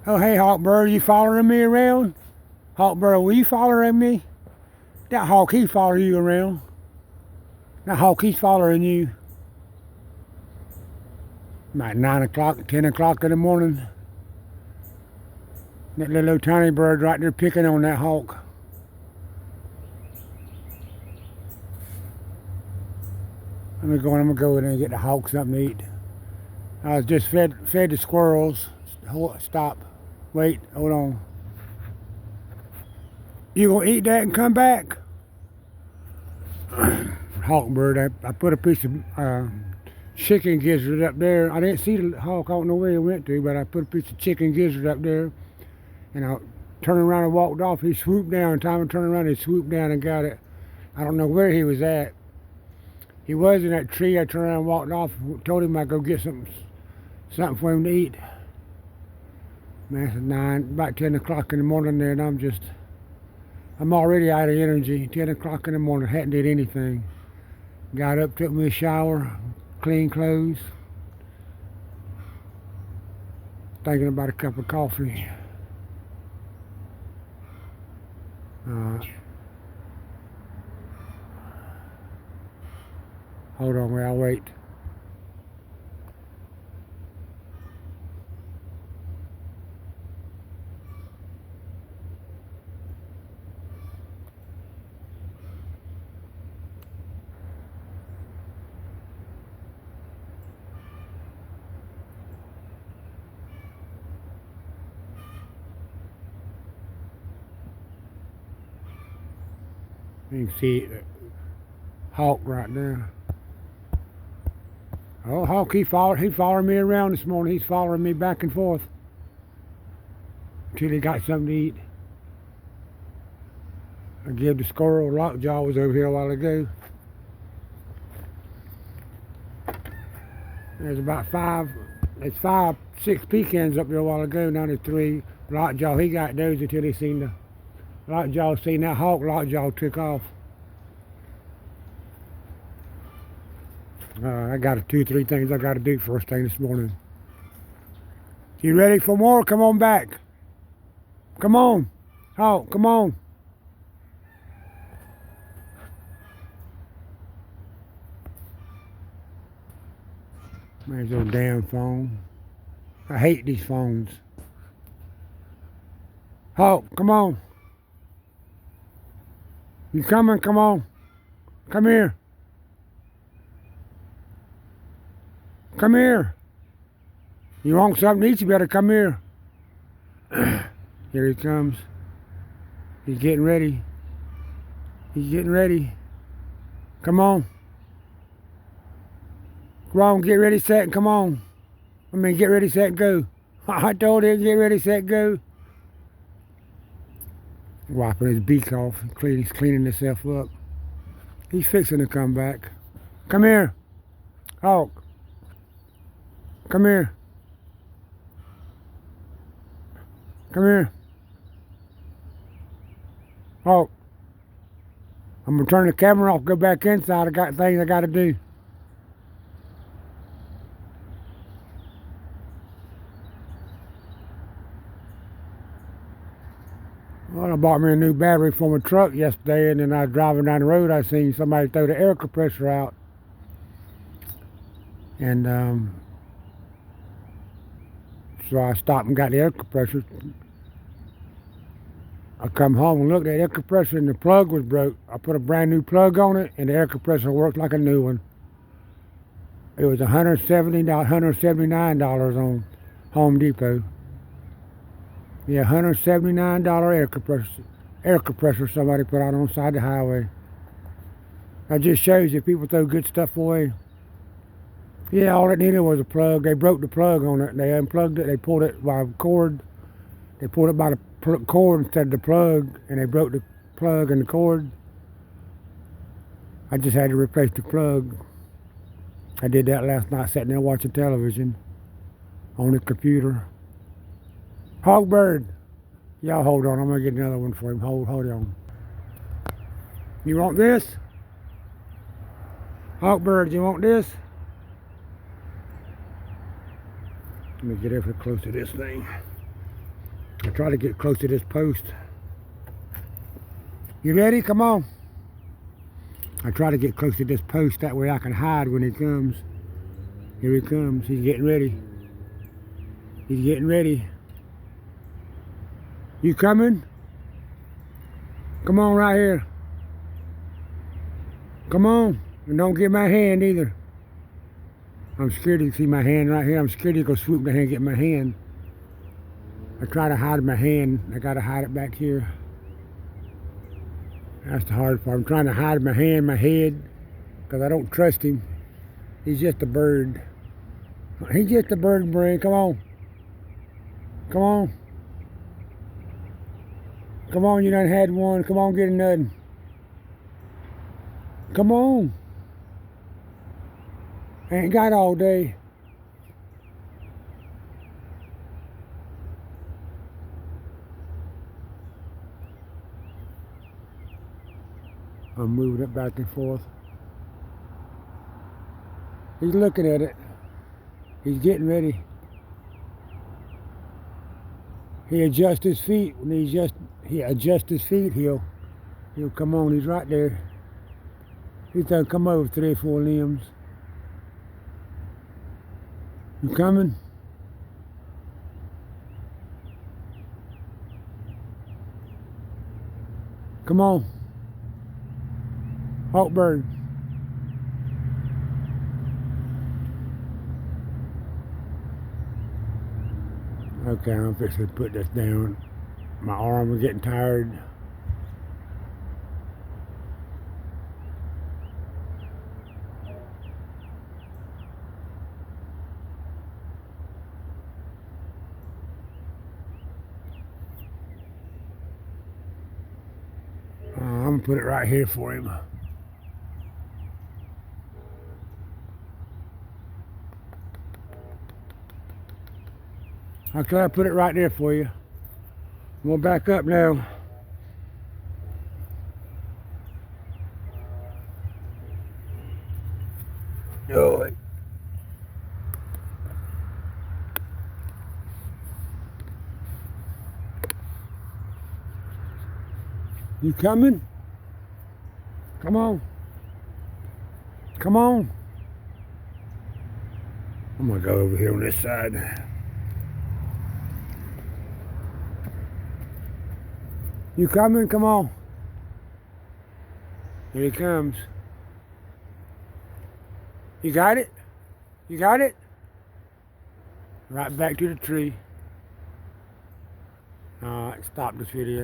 Oh, hey, Hawkbird, you following me around? Hawkbird, will you following me? That hawk, he follow you around. That hawk, he's following you. About 9 o'clock, 10 o'clock in the morning. That little tiny bird right there picking on that hawk. I'm gonna go in there and get the hawk something to eat. I was just fed the squirrels. Stop. Wait, hold on. You gonna eat that and come back? Hawkbird, I put a piece of chicken gizzard up there. I didn't see the hawk, I don't know where he went to, but I put a piece of chicken gizzard up there, and I turned around and walked off. He swooped down. Time to turn around, he swooped down and got it. I don't know where he was at. He was in that tree. I turned around and walked off. Told him I'd go get something for him to eat. Man, it's about 10 o'clock in the morning there, and I'm already out of energy. 10 o'clock in the morning, hadn't did anything. Got up, took me a shower, clean clothes. Thinking about a cup of coffee. Hold on, I'll wait. You can see it, hawk right there. Oh, hawk, he followed me around this morning. He's following me back and forth until he got something to eat. I gave the squirrel. Lockjaw was over here a while ago. There's about 6 pecans up there a while ago. Now there's 3. Lockjaw, he got those until he seen Lockjaw seen that hawk. Lockjaw took off. I got 2 or 3 things I got to do first thing this morning. You ready for more? Come on back. Come on. Hawk, come on. There's no damn phone. I hate these phones. Hawk, come on. You coming? Come on. Come here. Come here. You want something to eat, you better come here. Here he comes. He's getting ready. He's getting ready. Come on. Come on, get ready, set, and come on. Get ready, set, go. I told him, get ready, set, go. Wiping his beak off. He's cleaning himself up. He's fixing to come back. Come here. Hawk. Come here. Come here. Hawk. I'm going to turn the camera off, go back inside. I got things I got to do. Well, I bought me a new battery for my truck yesterday, and then I was driving down the road. I seen somebody throw the air compressor out. And so I stopped and got the air compressor. I come home and looked at the air compressor, and the plug was broke. I put a brand new plug on it, and the air compressor worked like a new one. It was $179 on Home Depot. Yeah, $179 air compressor somebody put out on the side of the highway. That just shows you people throw good stuff away. Yeah, all it needed was a plug. They broke the plug on it. They unplugged it. They pulled it by a cord. They pulled it by the cord instead of the plug, and they broke the plug and the cord. I just had to replace the plug. I did that last night, sitting there watching television on the computer. Hawkbird, y'all hold on. I'm gonna get another one for him. Hold on. You want this? Hawkbird, you want this? Let me get ever close to this thing. I try to get close to this post. You ready? Come on. I try to get close to this post, that way I can hide when he comes. Here he comes. He's getting ready. He's getting ready. You coming? Come on right here. Come on. And don't get my hand either. I'm scared to see my hand right here. I'm scared to go swoop down here and get my hand. I try to hide my hand. I gotta hide it back here. That's the hard part. I'm trying to hide my hand, my head, because I don't trust him. He's just a bird. He's just a bird brain. Come on. Come on. Come on, you done had one. Come on, get another. Come on. I ain't got all day. I'm moving it back and forth. He's looking at it. He's getting ready. He adjusts his feet. When he adjusts his feet, he'll come on. He's right there. He's done come over 3 or 4 limbs. You coming? Come on. Hawkbird. Okay, I'm fixing to put this down. My arm is getting tired. I'm gonna put it right here for him. Okay, I put it right there for you. I'm gonna back up now. Do it. You coming? Come on. Come on. I'm gonna go over here on this side. You coming? Come on. Here he comes. You got it? You got it? Right back to the tree. Alright, stop this video.